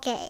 Okay.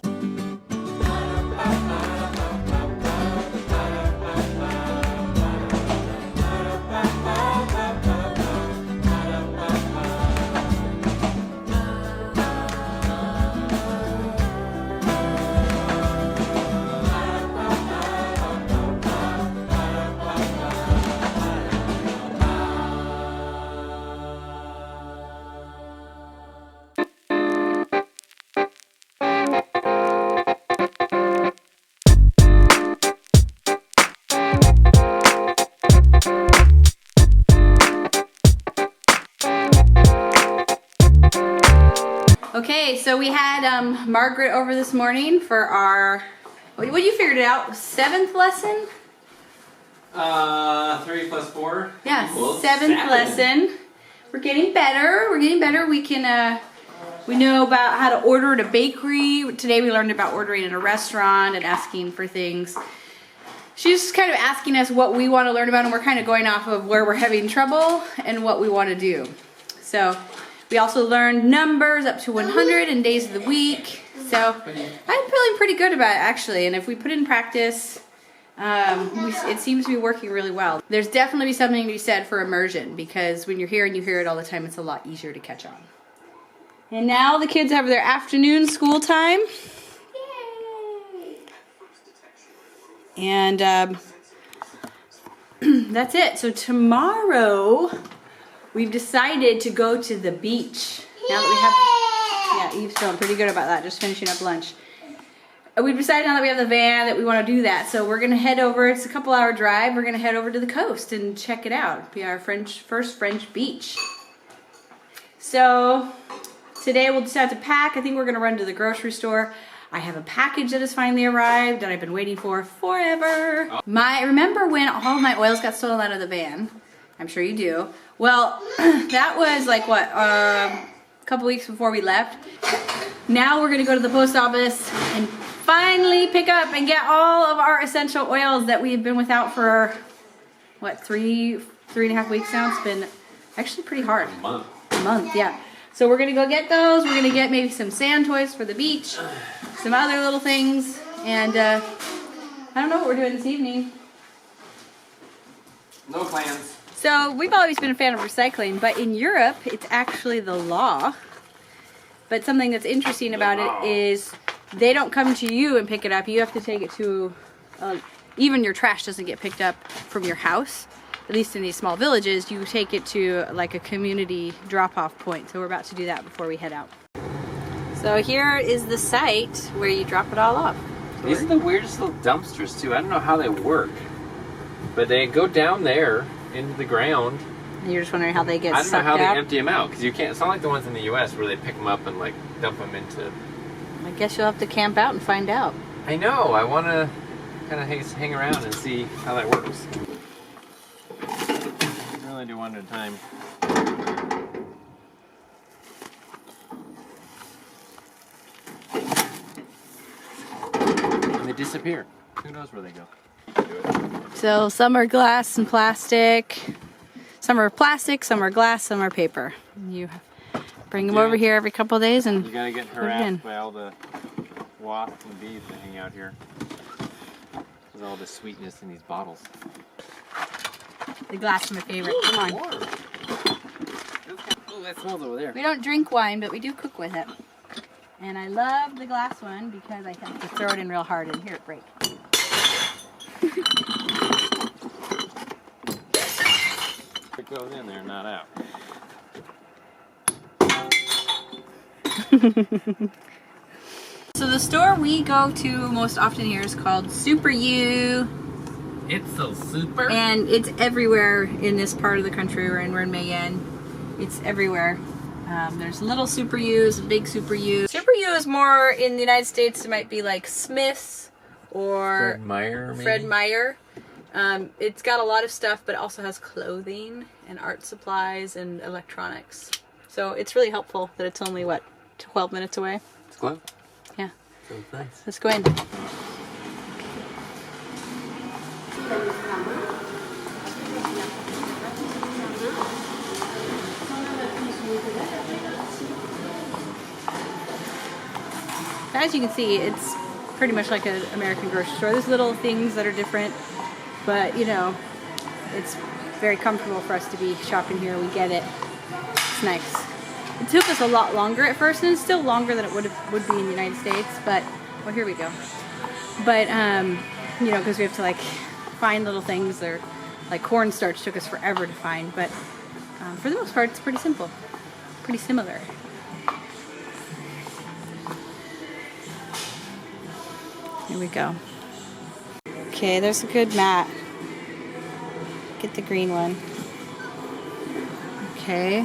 Okay, so we had Margaret over this morning for our, what you figured it out, 7th lesson? 3 plus 4. Yeah, equals 7th lesson. We're getting better. We're getting better. We can, we know about how to order at a bakery. Today we learned about ordering at a restaurant and asking for things. She's kind of asking us what we want to learn about, and we're kind of going off of where we're having trouble and what we want to do. So we also learned numbers up to 100 and days of the week. So I'm feeling pretty good about it, actually. And if we put in practice, it seems to be working really well. There's definitely something to be said for immersion, because when you're here and you hear it all the time, it's a lot easier to catch on. And now the kids have their afternoon school time. Yay! And that's it. So tomorrow we've decided to go to the beach. Now that we have, yeah, Eve's feeling pretty good about that, just finishing up lunch. We've decided now that we have the van that we want to do that. So we're gonna head over, it's a couple-hour drive, we're gonna head over to the coast and check it out. It'll be our first French beach. So today we'll just have to pack. I think we're gonna run to the grocery store. I have a package that has finally arrived that I've been waiting for forever. Remember when all of my oils got stolen out of the van? I'm sure you do. Well, that was like what, a couple weeks before we left. Now we're gonna go to the post office and finally pick up and get all of our essential oils that we've been without for, what, three and a half weeks now? It's been actually pretty hard. A month, yeah. So we're gonna go get those. We're gonna get maybe some sand toys for the beach, some other little things, and I don't know what we're doing this evening. No plans. So we've always been a fan of recycling, but in Europe, it's actually the law. But something that's interesting about it is they don't come to you and pick it up. You have to take it to, even your trash doesn't get picked up from your house. At least in these small villages, you take it to like a community drop-off point. So we're about to do that before we head out. So here is the site where you drop it all off. These are the weirdest little dumpsters too. I don't know how they work, but they go down there into the ground. And you're just wondering how they get I don't know sucked how out? they empty them out, because you can't. It's not like the ones in the U.S. where they pick them up and like dump them into. I guess you'll have to camp out and find out. I know. I want to kind of hang around and see how that works. Really do one at a time. And they disappear. Who knows where they go? So some are glass and plastic. Some are plastic, some are glass, some are paper. You bring them over here every couple of days and you gotta get put it in. harassed by all the wasps and bees that hang out here. There's all the sweetness in these bottles. The glass is my favorite. Come on. Oh, that smells over there. We don't drink wine, but we do cook with it. And I love the glass one because I have to throw it in real hard and hear it break. It goes in there, not out. So the store we go to most often here is called Super U. It's so super. And it's everywhere in this part of the country. We're in Mayenne. It's everywhere. There's little Super U's, big Super U's. Super U is more in the United States. It might be like Smith's or Fred Meyer, maybe? Fred Meyer. It's got a lot of stuff, but it also has clothing and art supplies and electronics. So it's really helpful that it's only, what, 12 minutes away? It's close. Yeah. So nice. Let's go in. As you can see, it's pretty much like an American grocery store. There's little things that are different, but you know, it's very comfortable for us to be shopping here. We get it. It's nice. It took us a lot longer at first, and it's still longer than it would be in the United States, but, well, here we go. But, you know, because we have to, like, find little things, or, like, cornstarch took us forever to find, but for the most part, it's pretty simple. Pretty similar. Here we go. Okay, there's a good mat. Get the green one. Okay.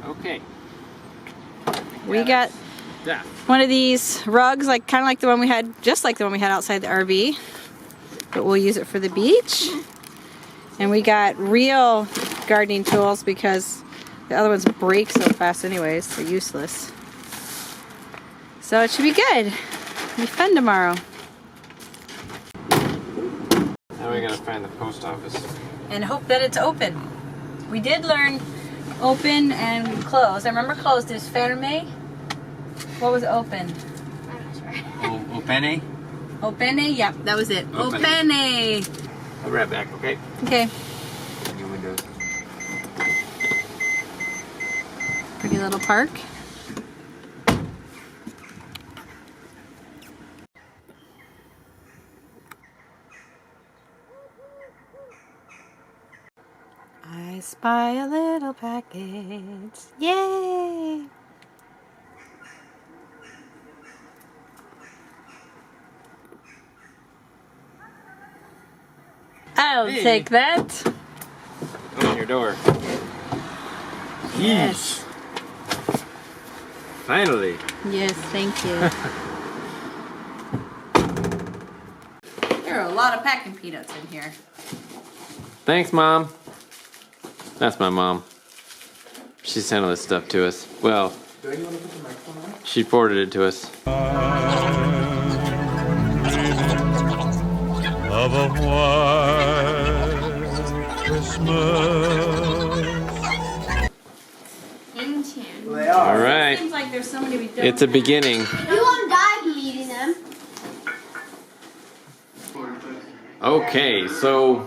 Okay. We got one of these rugs, like kind of like the one we had, just like the one we had outside the RV, but we'll use it for the beach. And we got real gardening tools because the other ones break so fast anyways, they're useless. So it should be good. It'll be fun tomorrow. Now we gotta find the post office. And hope that it's open. We did learn open and close. I remember closed is ferme. What was open? I'm not sure. Opene? Opene? Yep, that was it. Opene. Opene. I'll be right back, okay? Okay. New windows. Pretty little park. I spy a little package. Yay! I'll Hey. take that. Open your door. Yes. Finally. Yes, thank you. There are a lot of packing peanuts in here. Thanks, Mom. That's my mom. She sent all this stuff to us. Well, she forwarded it to us. Of a white Christmas. In tune. All right. Seems like there's so many we don't It's a beginning. You won't die from eating them. Okay, so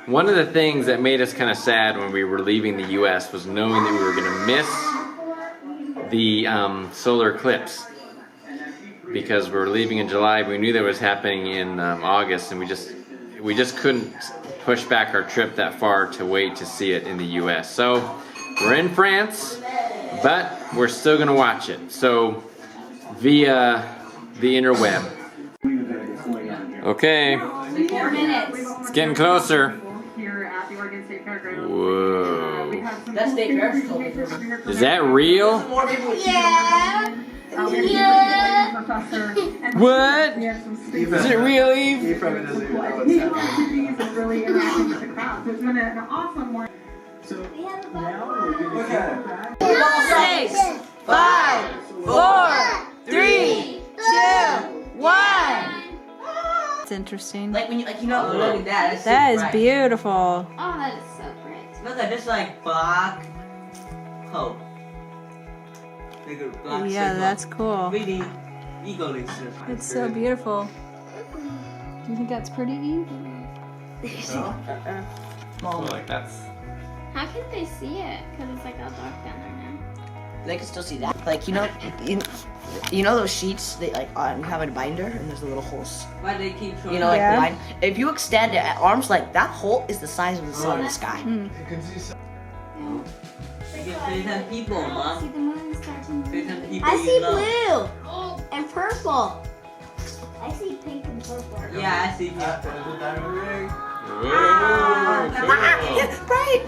one of the things that made us kind of sad when we were leaving the U.S. was knowing that we were going to miss the solar eclipse, because we were leaving in July. We knew that was happening in August, and we just couldn't push back our trip that far to wait to see it in the U.S. So we're in France, but we're still going to watch it. So via the interweb. Okay, 4 minutes. it's getting closer. Here at the Oregon State Fairgrounds. Whoa. We have some That state fair is Is that real? Yeah. yeah. Professor. And What? we have some space. Is it real, Eve? He probably doesn't even know what's happening. And really interacting with the crowd. So it's been an awesome morning. We have a Look at 6, 5, 4, 3, 2, 1. It's interesting. Like when you, like, you know, look at that. That's That so is bright. beautiful. Oh, that is so great. Look at this, like black coat. Like a black Yeah, circle. that's cool. Really eagerly surprised. It's so beautiful. Do you think that's pretty, Eve? Like that's. How can they see it? Because it's like all dark down there now. They can still see that. Like, you know those sheets that like you have a binder and there's a little holes. Why they keep showing? You know, like Yeah. the line. If you extend it at arms like that hole is the size of the sun in the sky. There's some people, I Mom. see the moon starting to There's some move. people I you see love. blue and purple. I see pink and purple. Yeah, I see people. Yes, right.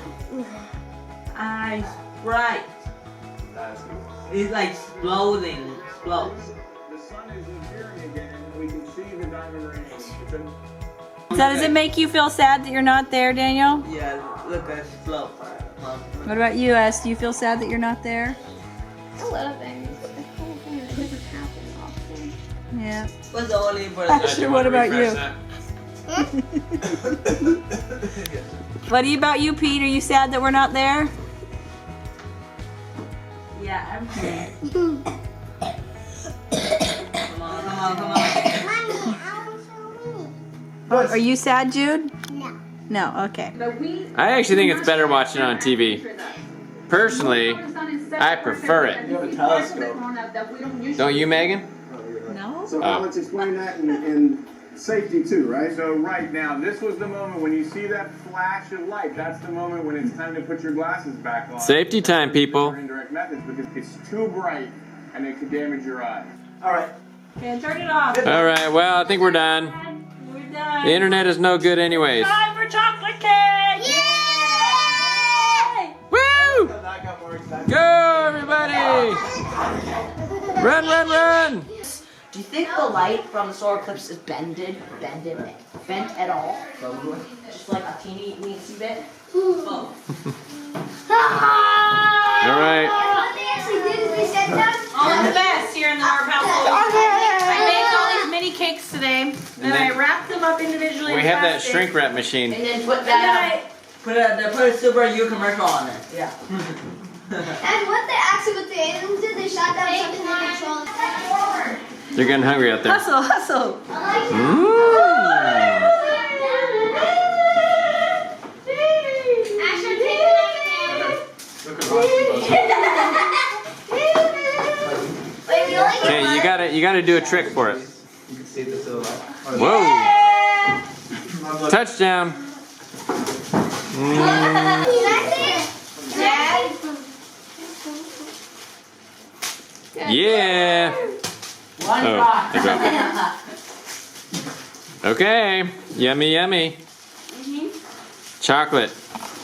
Eyes bright. It's like exploding. Explode. So does it make you feel sad that you're not there, Daniel? Yeah, look at explode. Mom. What about you, S? Do you feel sad that you're not there? A little thing. The whole thing that doesn't happen often. Yeah. What's the only for Asher, what about you? What about you, Pete? Are you sad that we're not there? Yeah, I'm sad. Come on. Mommy, I want some. Are you sad, Jude? No. No, okay. I actually think it's better watching it on TV. Personally, I prefer it. You have a telescope. Don't you, Megan? No? So Alex, explain that in safety too, right? So right now, this was the moment when you see that flash of light. That's the moment when it's time to put your glasses back on. Safety time, people. Indirect methods because it's too bright and it could damage your eyes. All right. Okay, turn it off. All right, well, I think we're done. We're done. The internet is no good anyways. Time for chocolate cake! Yay! Woo! That got more exciting. Go, everybody! Run, run, run! Do you think the light from the solar eclipse is bent at all? Just like a teeny weensy bit? All right. What they actually did is they set down. All the best here in the Orb household. I baked all these mini cakes today, and I wrapped them up individually. We in have that plastic. shrink wrap machine. And then put And then that Put a Super U commercial on it. yeah. And what the aliens did, they shot down something they controlled. They're getting hungry out there. Hustle, hustle. Mmm. Asher, take Wait, we only Okay, you gotta do a trick for it. You can see the silhouette. Whoa! Touchdown! Yeah! One Oh, rock. they dropped it. Okay, yummy, yummy. Chocolate.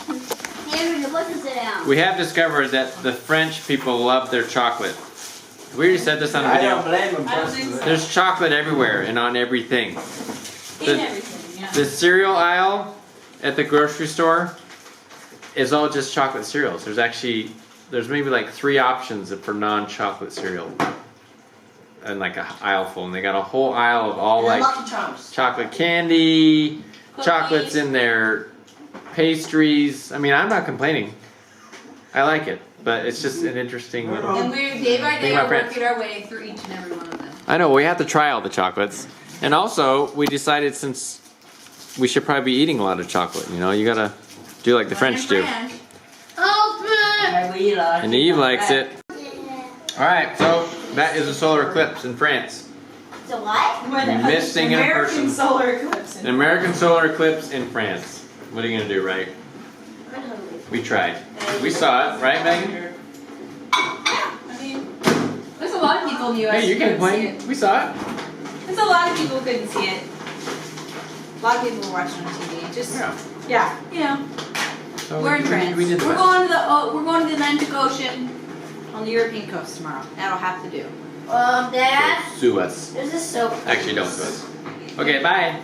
Andrew, you're supposed to sit down. We have discovered that the French people love their chocolate. We already said this on a I don't video. blame him personally. There's chocolate everywhere and on everything. In everything, yeah. The cereal aisle at the grocery store is all just chocolate cereals. There's maybe like 3 options for non-chocolate cereal. And like an aisle full. And they got a whole aisle of all like Lucky Charms. chocolate candy, Cookies. chocolates in their pastries. I mean, I'm not complaining. I like it. But it's just an interesting little... And we're day by day Think about are France. working our way through each and every one of them. I know, we have to try all the chocolates. And also, we decided since we should probably be eating a lot of chocolate, you know, you gotta do like the French do. And Eve likes it. Alright, so that is a solar eclipse in France. So what? We missed seeing it in person. Solar eclipse. An American solar eclipse in France. What are you gonna do, right? We tried. We saw it, right, Megan? I mean, there's a lot of people in the U.S. Hey, you who can couldn't see play. it. We saw it. There's a lot of people who couldn't see it. A lot of people were watching on TV. Just yeah, you know. So We're in France. we did the We're best. going to the Atlantic Ocean on the European coast tomorrow. That'll have to do. Dad, Sue us. this is so. Actually, don't sue us. Okay, bye.